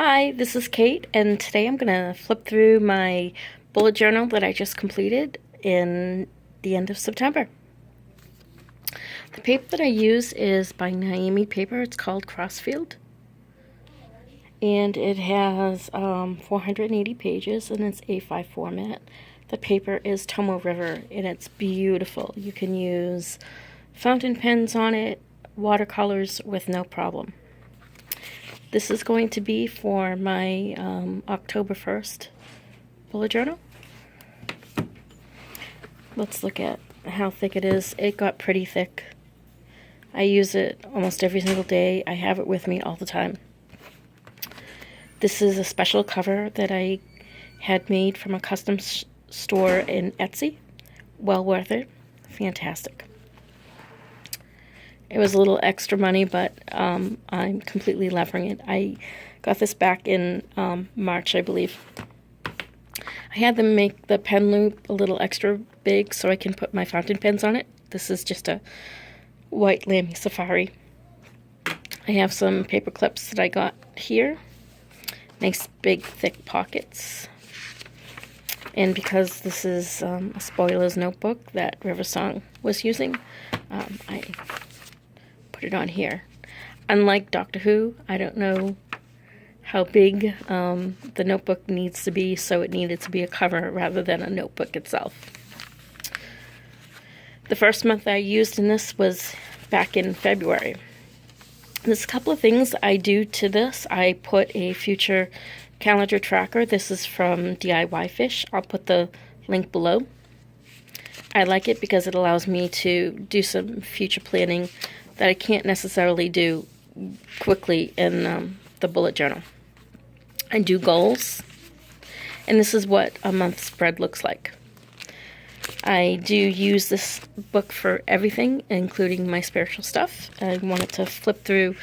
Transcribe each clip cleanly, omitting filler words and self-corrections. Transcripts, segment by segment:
Hi, this is Kate, and today I'm going to flip through my bullet journal that I just completed in the end of September. The paper that I use is by Naomi Paper. It's called Crossfield, and it has 480 pages, and it's A5 format. The paper is Tomo River, and it's beautiful. You can use fountain pens on it, watercolors with no problem. This is going to be for my October 1st bullet journal. Let's look at how thick it is. It got pretty thick. I use it almost every single day. I have it with me all the time. This is a special cover that I had made from a custom store in Etsy. Well worth it. Fantastic. It was a little extra money, but I'm completely loving it. I got this back in March, I believe. I had them make the pen loop a little extra big so I can put my fountain pens on it. This is just a white Lamy Safari. I have some paper clips that I got here. Nice big thick pockets. And because this is a spoiler's notebook that River Song was using, I put it on here. Unlike Doctor Who, I don't know how big the notebook needs to be, so it needed to be a cover rather than a notebook itself. The first month I used in this was back in February. There's a couple of things I do to this. I put a future calendar tracker. This is from DIY Fish. I'll put the link below. I like it because it allows me to do some future planning that I can't necessarily do quickly in the bullet journal. I do goals, and this is what a month spread looks like. I do use this book for everything, including my spiritual stuff. I wanted to flip through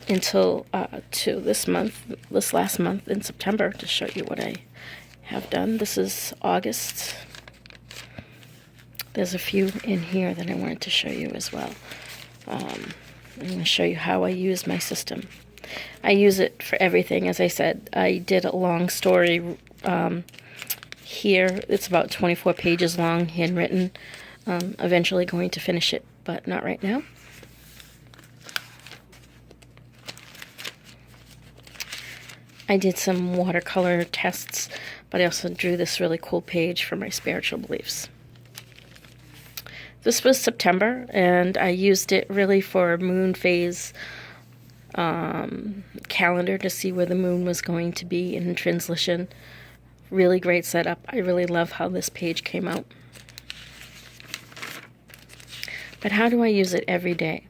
until to this last month in September to show you what I have done. This is August. There's a few in here that I wanted to show you as well. I'm going to show you how I use my system. I use it for everything. As I said, I did a long story here. It's about 24 pages long, handwritten. Eventually going to finish it, but not right now. I did some watercolor tests, but I also drew this really cool page for my spiritual beliefs. This was September, and I used it really for a moon phase calendar to see where the moon was going to be in translation. Really great setup. I really love how this page came out. But how do I use it every day?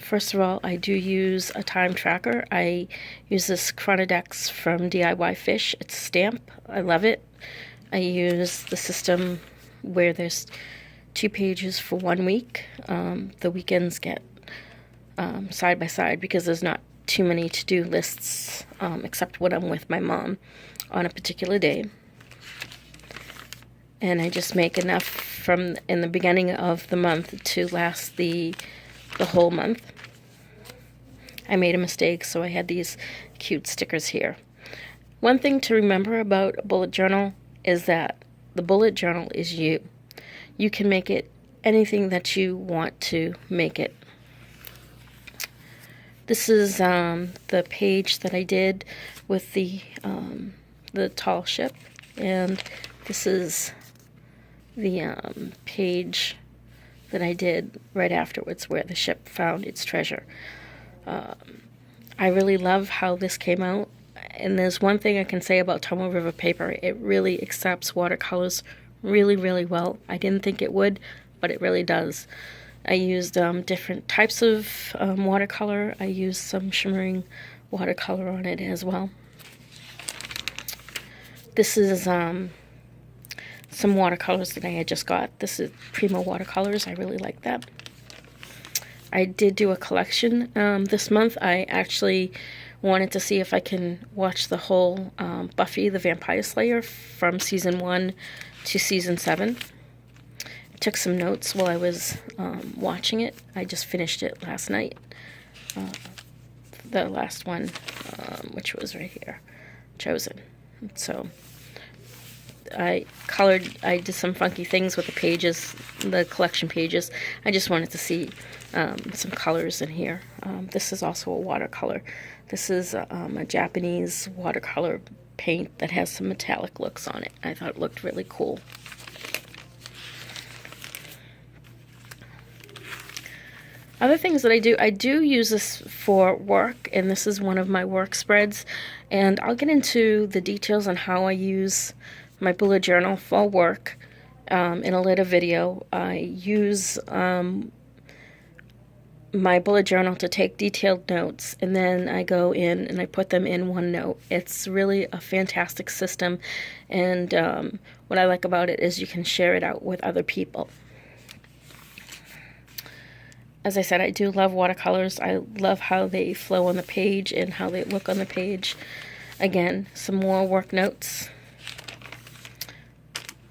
First of all, I do use a time tracker. I use this Chronodex from DIY Fish. It's a stamp. I love it. I use the system where there's 2 pages for 1 week. The weekends get side by side because there's not too many to-do lists except when I'm with my mom on a particular day. And I just make enough from in the beginning of the month to last the whole month. I made a mistake, so I had these cute stickers here. One thing to remember about a bullet journal is that the bullet journal is you. You can make it anything that you want to make it. This is the page that I did with the tall ship, and this is the page that I did right afterwards where the ship found its treasure. I really love how this came out, and there's one thing I can say about Tomo River paper. It really accepts watercolors really, really well. I didn't think it would, but it really does. I used different types of watercolor. I used some shimmering watercolor on it as well. This is some watercolors that I had just got. This is Primo watercolors. I really like that. I did do a collection this month. I actually wanted to see if I can watch the whole Buffy the Vampire Slayer from season 1 to season 7. I took some notes while I was watching it. I just finished it last night. the last one, which was right here, Chosen. So I did some funky things with the pages, the collection pages. I just wanted to see some colors in here. This is also a watercolor. This is a Japanese watercolor paint that has some metallic looks on it. I thought it looked really cool. Other things that I do use this for work, and this is one of my work spreads, and I'll get into the details on how I use my bullet journal for work in a later video. I use my bullet journal to take detailed notes, and then I go in and I put them in OneNote. It's really a fantastic system, and what I like about it is you can share it out with other people. As I said, I do love watercolors. I love how they flow on the page and how they look on the page. Again, some more work notes.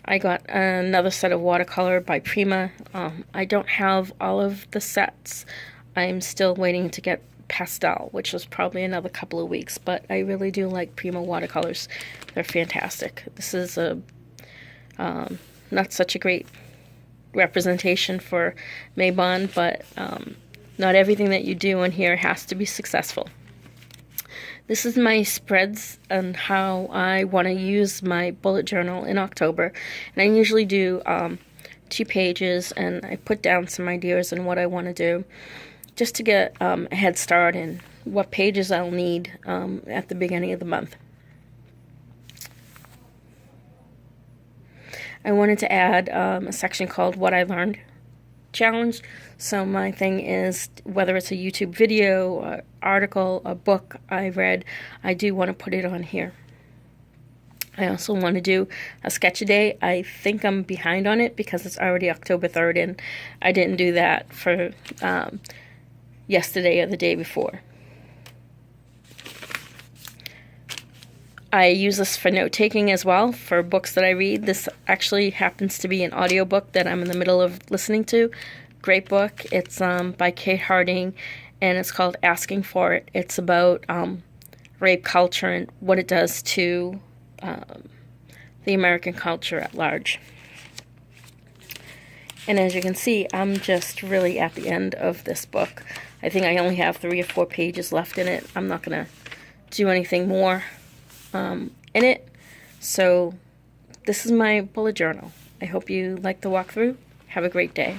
I got another set of watercolor by Prima. I don't have all of the sets. I'm still waiting to get pastel, which is probably another couple of weeks, but I really do like Prima watercolors. They're fantastic. This is a not such a great representation for Mabon, but not everything that you do in here has to be successful. This is my spreads and how I want to use my bullet journal in October, and I usually do 2 pages, and I put down some ideas on what I want to do just to get a head start in what pages I'll need at the beginning of the month. I wanted to add a section called What I Learned Challenge. So my thing is, whether it's a YouTube video, an article, a book I read, I do want to put it on here. I also want to do a sketch a day. I think I'm behind on it because it's already October 3rd, and I didn't do that for yesterday or the day before. I use this for note-taking as well, for books that I read. This actually happens to be an audiobook that I'm in the middle of listening to. Great book. It's by Kate Harding, and it's called Asking for It. It's about rape culture and what it does to the American culture at large. And as you can see, I'm just really at the end of this book. I think I only have 3 or 4 pages left in it. I'm not going to do anything more in it. So this is my bullet journal. I hope you like the walkthrough. Have a great day.